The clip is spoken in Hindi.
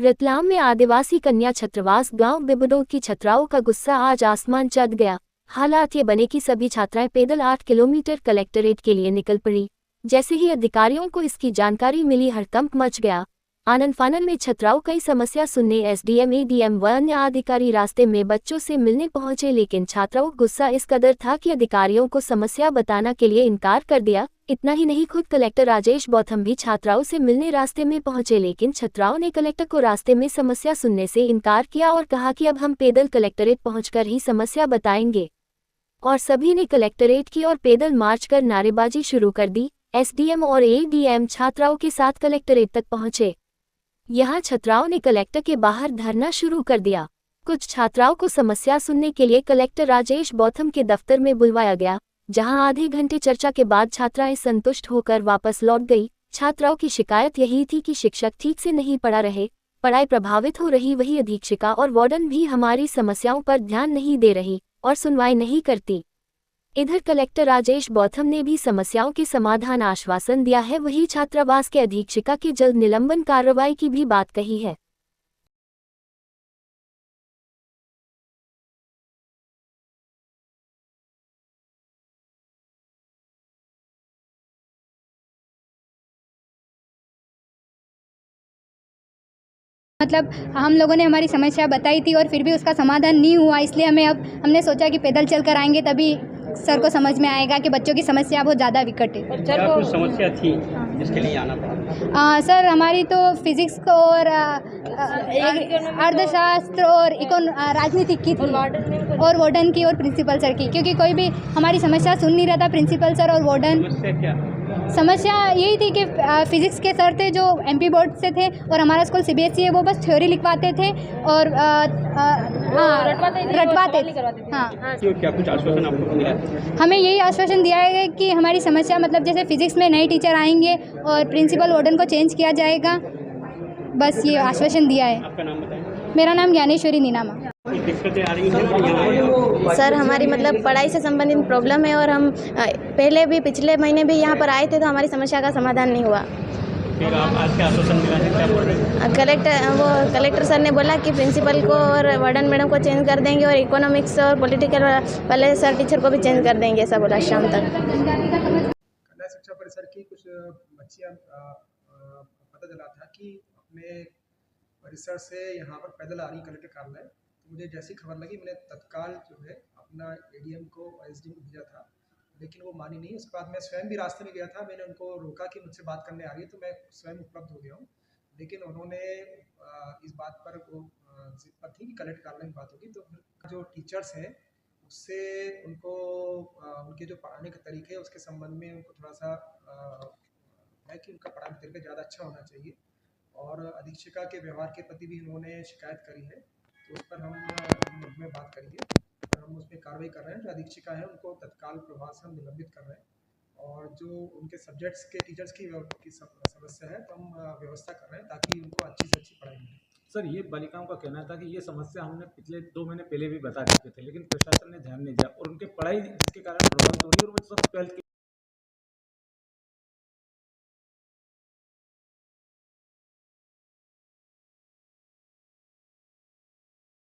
रतलाम में आदिवासी कन्या छात्रावास गांव बिबडो की छात्राओं का गुस्सा आज आसमान चढ़ गया। हालात ये बने कि सभी छात्राएं पैदल 8 किलोमीटर कलेक्टरेट के लिए निकल पड़ी। जैसे ही अधिकारियों को इसकी जानकारी मिली, हड़कंप मच गया। आनन फानन में छात्राओं कई समस्या सुनने एसडीएम, एडीएम व अन्य अधिकारी रास्ते में बच्चों से मिलने पहुंचे, लेकिन छात्राओं का गुस्सा इस कदर था कि अधिकारियों को समस्या बताने के लिए इनकार कर दिया। इतना ही नहीं, खुद कलेक्टर राजेश बौथम भी छात्राओं से मिलने रास्ते में पहुंचे, लेकिन छात्राओं ने कलेक्टर को रास्ते में समस्या सुनने से इनकार किया और कहा कि अब हम पैदल कलेक्टरेट पहुंचकर ही समस्या बताएंगे। और सभी ने कलेक्टरेट की ओर पैदल मार्च कर नारेबाजी शुरू कर दी। एसडीएम और एडीएम छात्राओं के साथ कलेक्टरेट तक पहुंचे। यहां छात्राओं ने कलेक्टर के बाहर धरना शुरू कर दिया। कुछ छात्राओं को समस्या सुनने के लिए कलेक्टर राजेश बौथम के दफ्तर में बुलवाया गया, जहां आधे घंटे चर्चा के बाद छात्राएं संतुष्ट होकर वापस लौट गई। छात्राओं की शिकायत यही थी कि शिक्षक ठीक से नहीं पढ़ा रहे, पढ़ाई प्रभावित हो रही, वही अधीक्षिका और वार्डन भी हमारी समस्याओं पर ध्यान नहीं दे रही और सुनवाई नहीं करती। इधर कलेक्टर राजेश बौथम ने भी समस्याओं के समाधान आश्वासन दिया है, वही छात्रावास के अधीक्षिका की जल्द निलंबन कार्रवाई की भी बात कही है। मतलब हम लोगों ने हमारी समस्या बताई थी और फिर भी उसका समाधान नहीं हुआ, इसलिए हमने सोचा कि पैदल चल कर आएंगे, तभी सर को समझ में आएगा कि बच्चों की समस्या बहुत ज़्यादा विकट है। क्या कुछ समस्या थी जिसके लिए आना पड़ा? सर हमारी तो फिजिक्स को और अर्थशास्त्र और राजनीतिक की थी, और वार्डन की और प्रिंसिपल सर की, क्योंकि कोई भी हमारी समस्या सुन नहीं रहा था, प्रिंसिपल सर और वार्डन। समस्या यही थी कि फिजिक्स के सर थे जो एमपी बोर्ड से थे और हमारा स्कूल सीबीएसई है, वो बस थ्योरी लिखवाते थे और रटवाते थे। हाँ, क्या कुछ आश्वासन आपको मिला? हमें यही आश्वासन दिया है कि हमारी समस्या, मतलब जैसे फिजिक्स में नए टीचर आएंगे और प्रिंसिपल वार्डन को चेंज किया जाएगा, बस ये आश्वासन दिया है। आपका नाम बताएं। मेरा नाम ज्ञानेश्वरी नीनामा। दिक्कतें आ रही हैं सर, हमारी मतलब पढ़ाई से संबंधित प्रॉब्लम है और हम पहले भी पिछले महीने भी यहाँ पर आए थे तो हमारी समस्या का समाधान नहीं हुआ। फिर आप आज के आश्वासन मिला है, क्या बोल रहे हैं? कलेक्टर सर ने बोला कि प्रिंसिपल को और वार्डन मैडम को चेंज कर देंगे और इकोनॉमिक्स और पॉलिटिकल वाले सर टीचर को भी चेंज कर देंगे, ऐसा बोला शाम तक। कन्या शिक्षा परिसर की कुछ बच्चियाँ पता चला था कि अपने परिसर से यहाँ पर पैदल आ रही कलेक्टर कार्यालय। तो मुझे जैसी खबर लगी, मैंने तत्काल जो है अपना एडीएम को एसडीएम को भेजा था, लेकिन वो मानी नहीं। उसके बाद मैं स्वयं भी रास्ते में गया था, मैंने उनको रोका कि मुझसे बात करने आ रही है, तो मैं स्वयं उपलब्ध हो गया हूँ। लेकिन उन्होंने इस बात पर वो जिद पर थी कि कलेक्टर कार्यालय में बात होगी। तो जो टीचर्स हैं उससे उनको उनके जो पढ़ाने के तरीके हैं उसके संबंध में उनको थोड़ा सा है कि उनका पढ़ाने का तरीका ज़्यादा अच्छा होना चाहिए, और अधीक्षिका के व्यवहार के प्रति भी उन्होंने शिकायत करी है। तो उस पर हम में बात करेंगे और हम उस पर कार्रवाई कर रहे हैं। जो अधीक्षिका है उनको तत्काल प्रभाव से हम निलंबित कर रहे हैं, और जो उनके सब्जेक्ट्स के टीचर्स की समस्या है तो हम व्यवस्था कर रहे हैं ताकि उनको अच्छी से अच्छी पढ़ाई मिले। सर, ये बालिकाओं का कहना था कि ये समस्या हमने पिछले 2 महीने पहले भी बता चुके थे, लेकिन प्रशासन ने ध्यान नहीं दिया और उनकी पढ़ाई जिसके कारण प्रभावित हो रही है और वो सब 12th